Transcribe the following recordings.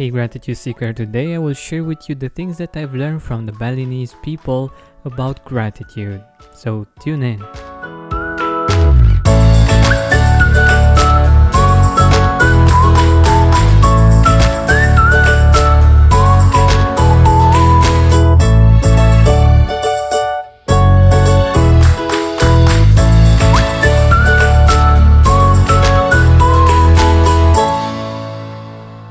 Hey Gratitude Seeker, today I will share with you the things that I've learned from the Balinese people about gratitude. So tune in.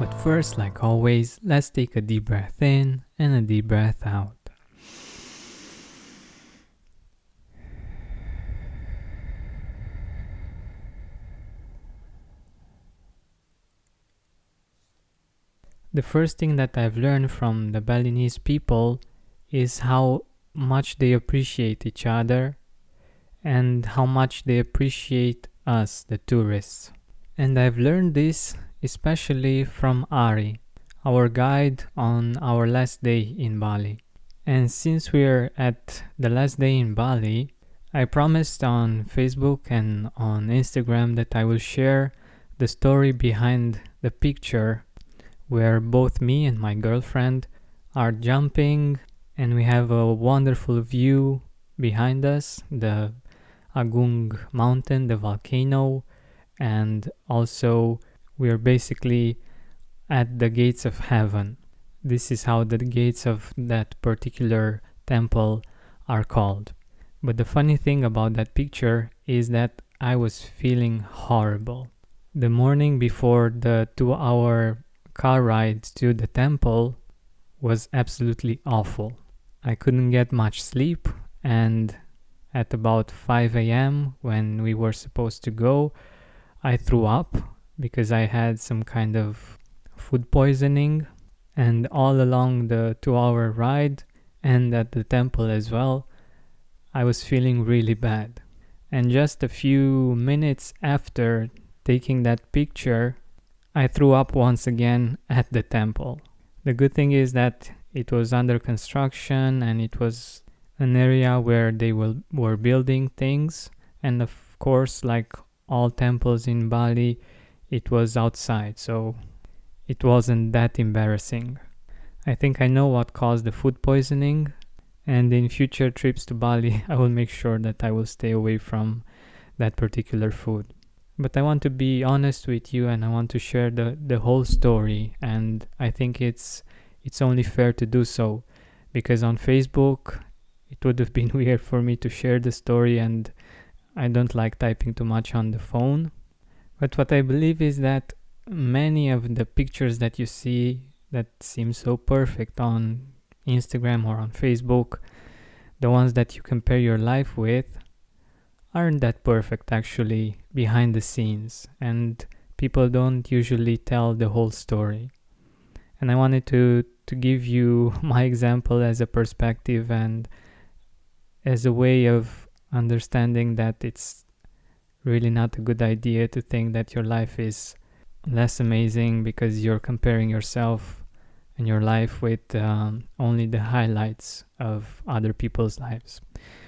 But first, like always, let's take a deep breath in and a deep breath out. The first thing that I've learned from the Balinese people is how much they appreciate each other and how much they appreciate us, the tourists. And I've learned this especially from Ari, our guide on our last day in Bali. And since we're at the last day in Bali, I promised on Facebook and on Instagram that I will share the story behind the picture where both me and my girlfriend are jumping and we have a wonderful view behind us, the Agung mountain, the volcano, and also we're basically at the gates of heaven. This is how the gates of that particular temple are called. But the funny thing about that picture is that I was feeling horrible. The morning before the 2-hour car ride to the temple was absolutely awful. I couldn't get much sleep, and at about 5 a.m. when we were supposed to go, I threw up because I had some kind of food poisoning, and all along the 2-hour ride and at the temple as well, I was feeling really bad. And just a few minutes after taking that picture, I threw up once again at the temple. The good thing is that it was under construction and it was an area where they were building things, and of course, like all temples in Bali, it was outside, so it wasn't that embarrassing. I think I know what caused the food poisoning, and in future trips to Bali, I will make sure that I will stay away from that particular food. But I want to be honest with you and I want to share the whole story, and I think it's only fair to do so, because on Facebook it would have been weird for me to share the story and I don't like typing too much on the phone. But what I believe is that many of the pictures that you see that seem so perfect on Instagram or on Facebook, the ones that you compare your life with, aren't that perfect actually behind the scenes, and people don't usually tell the whole story. And I wanted to give you my example as a perspective and as a way of understanding that it's really not a good idea to think that your life is less amazing because you're comparing yourself and your life with only the highlights of other people's lives.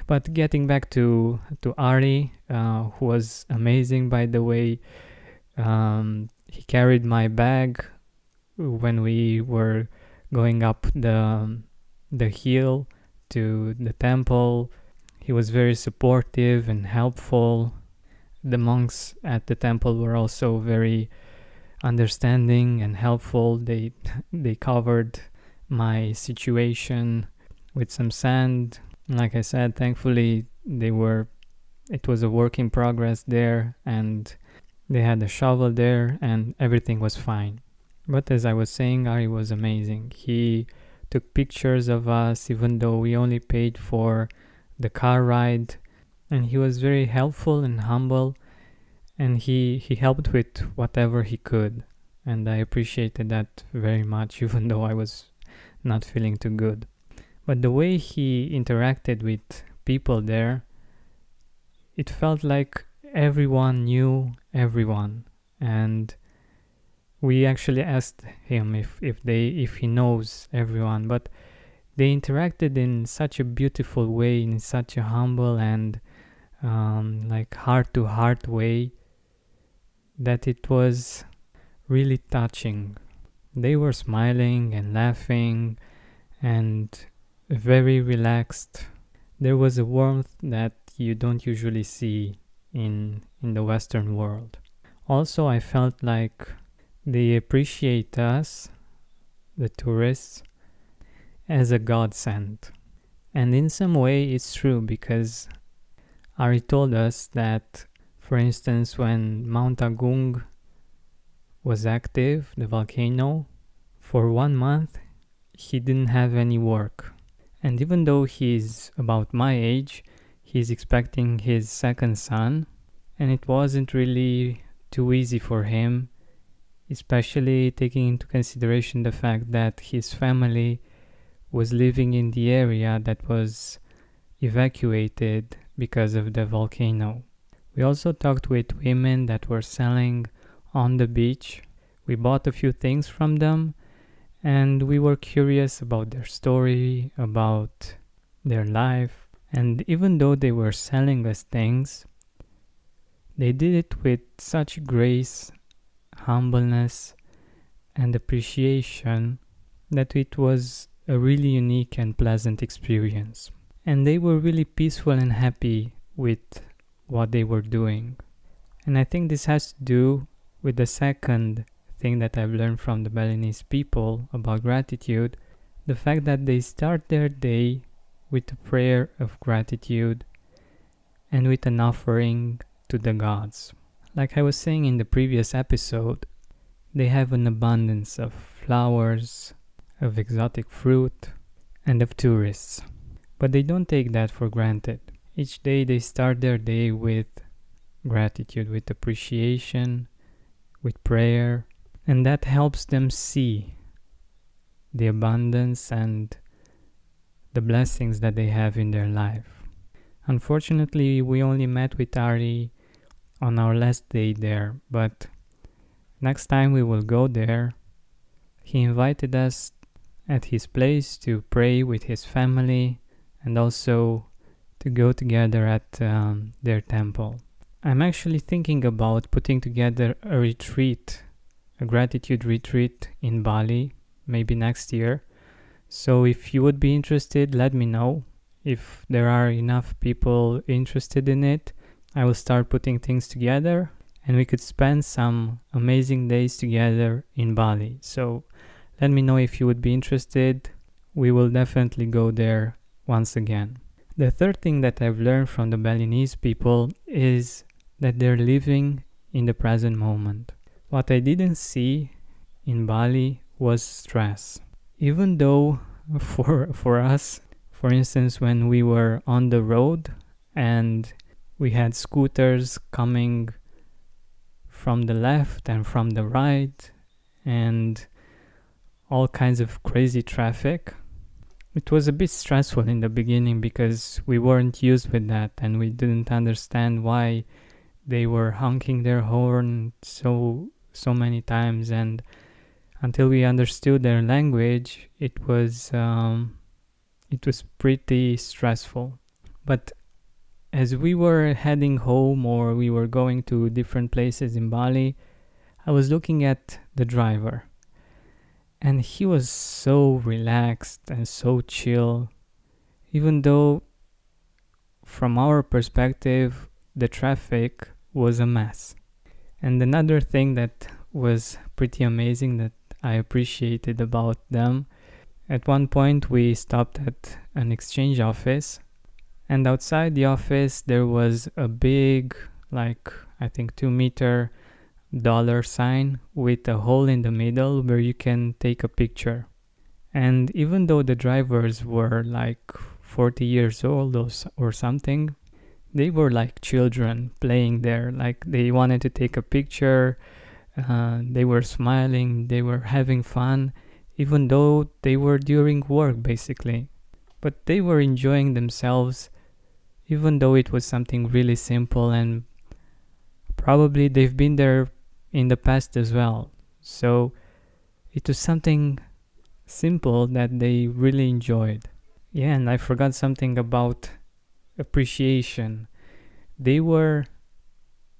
But getting back to Ari, who was amazing, by the way. He carried my bag when we were going up the hill to the temple. He was very supportive and helpful. The monks at the temple were also very understanding and helpful. They covered my situation with some sand. Like I said, thankfully it was a work in progress there, and they had a shovel there and everything was fine. But as I was saying, Ari was amazing. He took pictures of us even though we only paid for the car ride, and he was very helpful and humble, and he helped with whatever he could, and I appreciated that very much, even though I was not feeling too good. But the way he interacted with people there, it felt like everyone knew everyone, and we actually asked him if he knows everyone, but they interacted in such a beautiful way, in such a humble and like heart-to-heart way, that it was really touching. They were smiling and laughing and very relaxed. There was a warmth that you don't usually see in the Western world. Also, I felt like they appreciate us, the tourists, as a godsend. And in some way, it's true because Ari told us that, for instance, when Mount Agung was active, the volcano, for 1 month, he didn't have any work. And even though he's about my age, he's expecting his second son, and it wasn't really too easy for him, especially taking into consideration the fact that his family was living in the area that was evacuated because of the volcano. We also talked with women that were selling on the beach. We bought a few things from them, and we were curious about their story, about their life. And even though they were selling us things, they did it with such grace, humbleness, and appreciation that it was a really unique and pleasant experience. And they were really peaceful and happy with what they were doing. And I think this has to do with the second thing that I've learned from the Balinese people about gratitude, the fact that they start their day with a prayer of gratitude and with an offering to the gods. Like I was saying in the previous episode, they have an abundance of flowers, of exotic fruit, and of tourists. But they don't take that for granted. Each day they start their day with gratitude, with appreciation, with prayer, and that helps them see the abundance and the blessings that they have in their life. Unfortunately, we only met with Ari on our last day there, but next time we will go there. He invited us at his place to pray with his family and also to go together at their temple. I'm actually thinking about putting together a retreat, a gratitude retreat in Bali, maybe next year. So if you would be interested, let me know. If there are enough people interested in it, I will start putting things together and we could spend some amazing days together in Bali. So let me know if you would be interested. We will definitely go there once again. The third thing that I've learned from the Balinese people is that they're living in the present moment. What I didn't see in Bali was stress. Even though for us, for instance, when we were on the road and we had scooters coming from the left and from the right and all kinds of crazy traffic, it was a bit stressful in the beginning because we weren't used with that and we didn't understand why they were honking their horn so many times, and until we understood their language, it was pretty stressful. But as we were heading home or we were going to different places in Bali, I was looking at the driver. And he was so relaxed and so chill, even though from our perspective, the traffic was a mess. And another thing that was pretty amazing that I appreciated about them, at one point we stopped at an exchange office, and outside the office there was a big, like I think 2-meter dollar sign with a hole in the middle where you can take a picture. And even though the drivers were like 40 years old or something, they were like children playing there. Like they wanted to take a picture, they were smiling, they were having fun, even though they were during work basically. But they were enjoying themselves, even though it was something really simple, and probably they've been there in the past as well. So it was something simple that they really enjoyed. Yeah, and I forgot something about appreciation. They were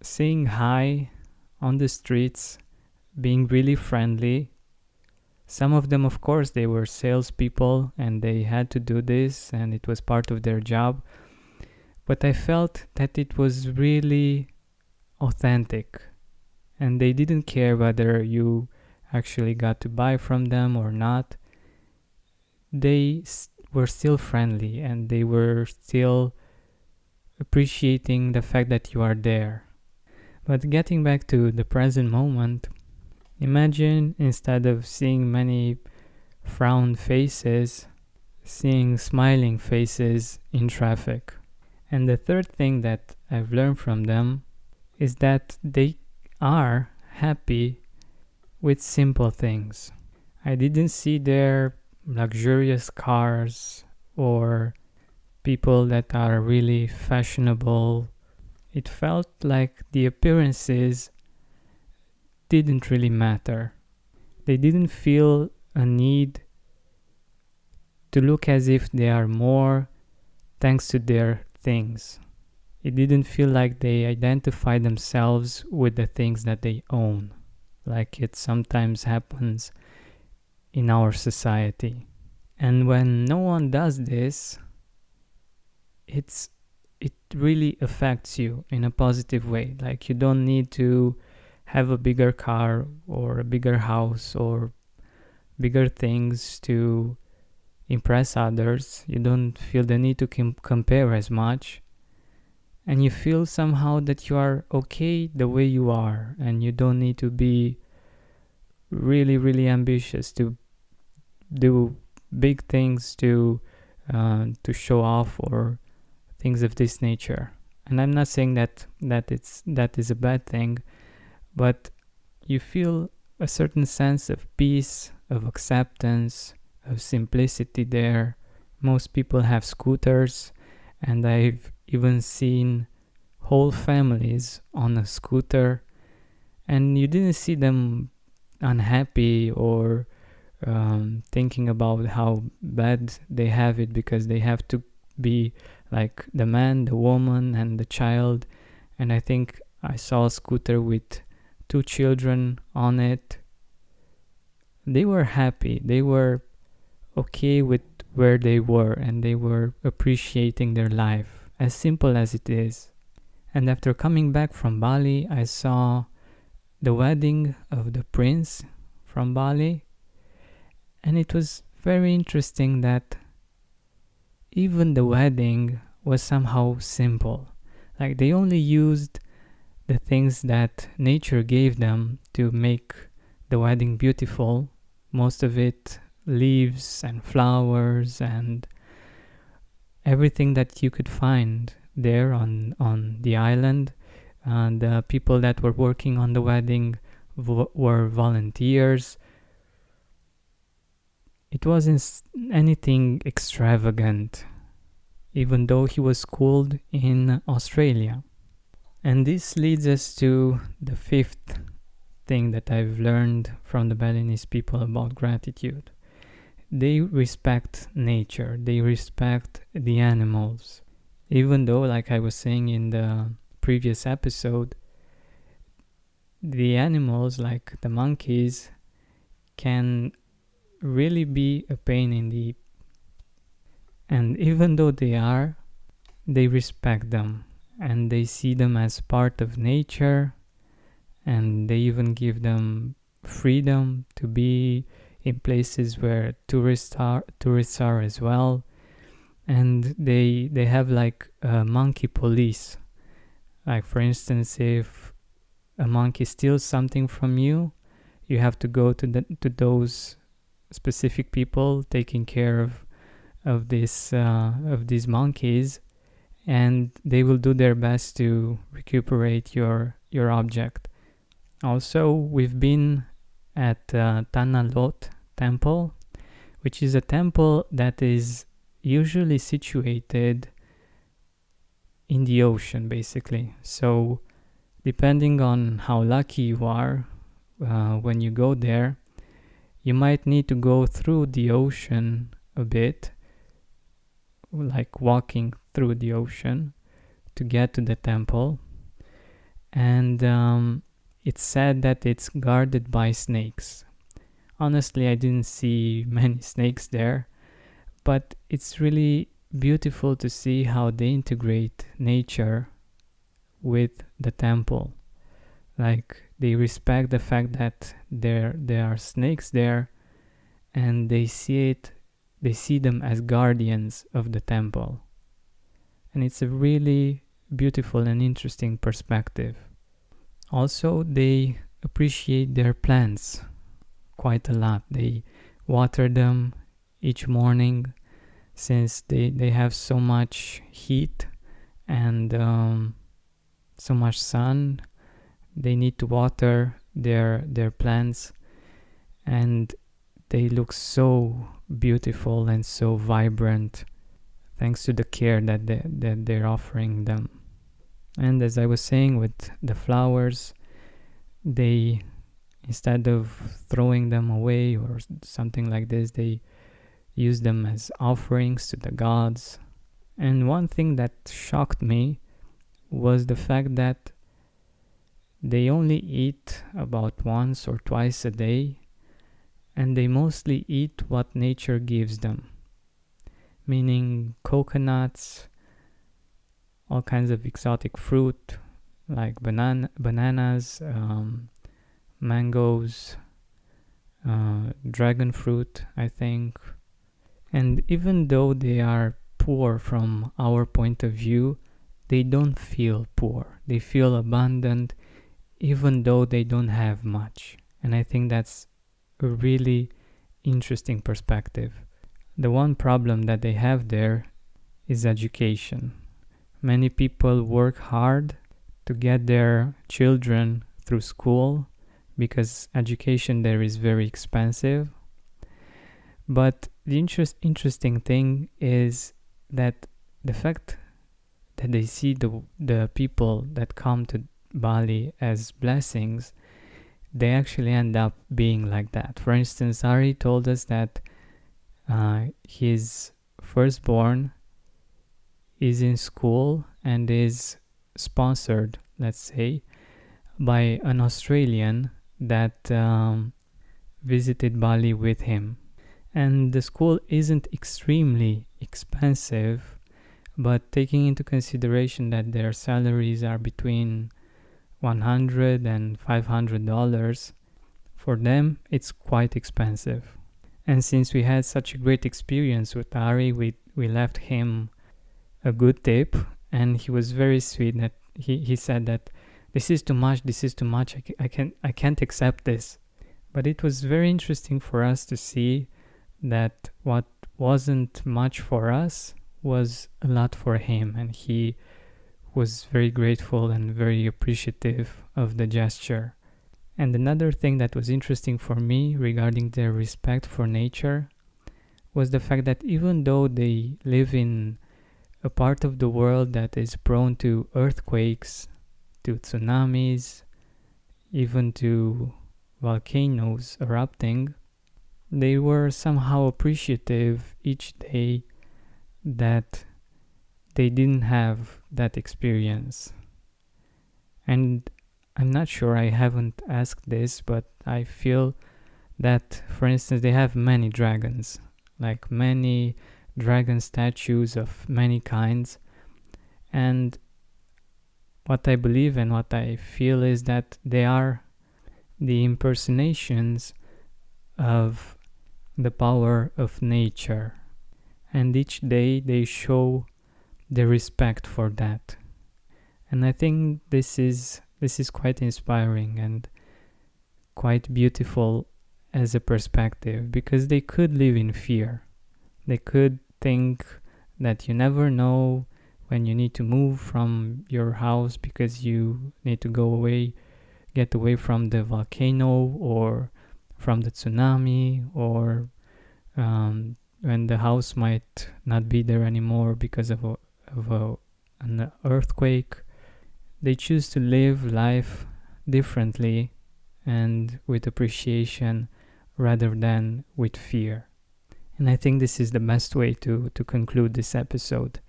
saying hi on the streets, being really friendly, Some of them, of course, they were salespeople and they had to do this and it was part of their job. But I felt that it was really authentic and they didn't care whether you actually got to buy from them or not. They were still friendly and they were still appreciating the fact that you are there. But getting back to the present moment, imagine instead of seeing many frown faces, seeing smiling faces in traffic. And the third thing that I've learned from them is that they are happy with simple things. I didn't see their luxurious cars or people that are really fashionable. It felt like the appearances didn't really matter. They didn't feel a need to look as if they are more thanks to their things. It didn't feel like they identify themselves with the things that they own, like it sometimes happens in our society. And when no one does this, it really affects you in a positive way. Like you don't need to have a bigger car or a bigger house or bigger things to impress others. You don't feel the need to compare as much. And you feel somehow that you are okay the way you are and you don't need to be really, really ambitious to do big things to show off or things of this nature. And I'm not saying that is a bad thing, but you feel a certain sense of peace, of acceptance, of simplicity there. Most people have scooters, and I've even seen whole families on a scooter, and you didn't see them unhappy or thinking about how bad they have it because they have to be like the man, the woman, and the child. And I think I saw a scooter with 2 children on it. They were happy. They were okay with where they were and they were appreciating their life, as simple as it is. And after coming back from Bali, I saw the wedding of the prince from Bali. And it was very interesting that even the wedding was somehow simple. Like they only used the things that nature gave them to make the wedding beautiful. Most of it leaves and flowers and everything that you could find there on the island. And the people that were working on the wedding were volunteers. It wasn't anything extravagant, even though he was schooled in Australia. And this leads us to the 5th thing that I've learned from the Balinese people about gratitude. They respect nature, they respect the animals. Even though, like I was saying in the previous episode, the animals, like the monkeys, can really be a pain in the... And even though they respect them and they see them as part of nature, and they even give them freedom to be in places where tourists are as well. And they have like a monkey police. Like for instance, if a monkey steals something from you, you have to go to those specific people taking care of these monkeys, and they will do their best to recuperate your object. Also, we've been at Tanalot temple, which is a temple that is usually situated in the ocean, basically. So depending on how lucky you are when you go there, you might need to go through the ocean a bit, like walking through the ocean to get to the temple. And it's said that it's guarded by snakes. Honestly, I didn't see many snakes there, but it's really beautiful to see how they integrate nature with the temple. Like they respect the fact that there are snakes there, and they see them as guardians of the temple. And it's a really beautiful and interesting perspective. Also, they appreciate their plants quite a lot. They water them each morning since they have so much heat and so much sun. They need to water their plants, and they look so beautiful and so vibrant thanks to the care that they're offering them. And as I was saying with the flowers, they, instead of throwing them away or something like this, they use them as offerings to the gods. And one thing that shocked me was the fact that they only eat about once or twice a day, and they mostly eat what nature gives them, meaning coconuts, all kinds of exotic fruit like bananas, mangoes, dragon fruit, I think. And even though they are poor from our point of view, they don't feel poor. They feel abundant even though they don't have much. And I think that's a really interesting perspective. The one problem that they have there is education. Many people work hard to get their children through school because education there is very expensive. But the interesting thing is that the fact that they see the people that come to Bali as blessings, they actually end up being like that. For instance, Ari told us that his firstborn is in school and is sponsored, let's say, by an Australian that visited Bali with him. And the school isn't extremely expensive, but taking into consideration that their salaries are between $100 and $500, for them it's quite expensive. And since we had such a great experience with Ari, we left him a good tip, and he was very sweet. That he said that this is too much, I can't accept this. But it was very interesting for us to see that what wasn't much for us was a lot for him, and he was very grateful and very appreciative of the gesture. And another thing that was interesting for me regarding their respect for nature was the fact that even though they live in a part of the world that is prone to earthquakes, to tsunamis, even to volcanoes erupting, they were somehow appreciative each day that they didn't have that experience. And I'm not sure, I haven't asked this, but I feel that, for instance, they have many dragons, like many dragon statues of many kinds. And what I believe and what I feel is that they are the impersonations of the power of nature. And each day they show the respect for that. And I think this is quite inspiring and quite beautiful as a perspective, because they could live in fear. They could think that you never know when you need to move from your house because you need to get away from the volcano or from the tsunami, or when the house might not be there anymore because of an earthquake. They choose to live life differently and with appreciation rather than with fear. And I think this is the best way to conclude this episode.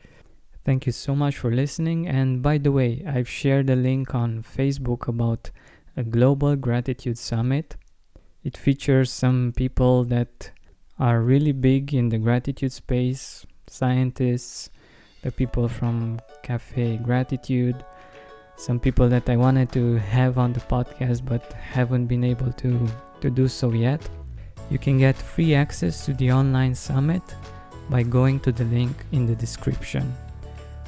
Thank you so much for listening. And by the way, I've shared a link on Facebook about a global gratitude summit. It features some people that are really big in the gratitude space, scientists, the people from Cafe Gratitude, some people that I wanted to have on the podcast but haven't been able to do so yet. You can get free access to the online summit by going to the link in the description.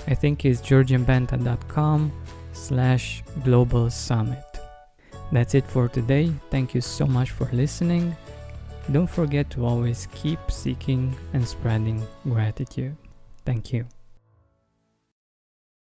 I think it's georgianbenta.com/global summit. That's it for today. Thank you so much for listening. Don't forget to always keep seeking and spreading gratitude. Thank you.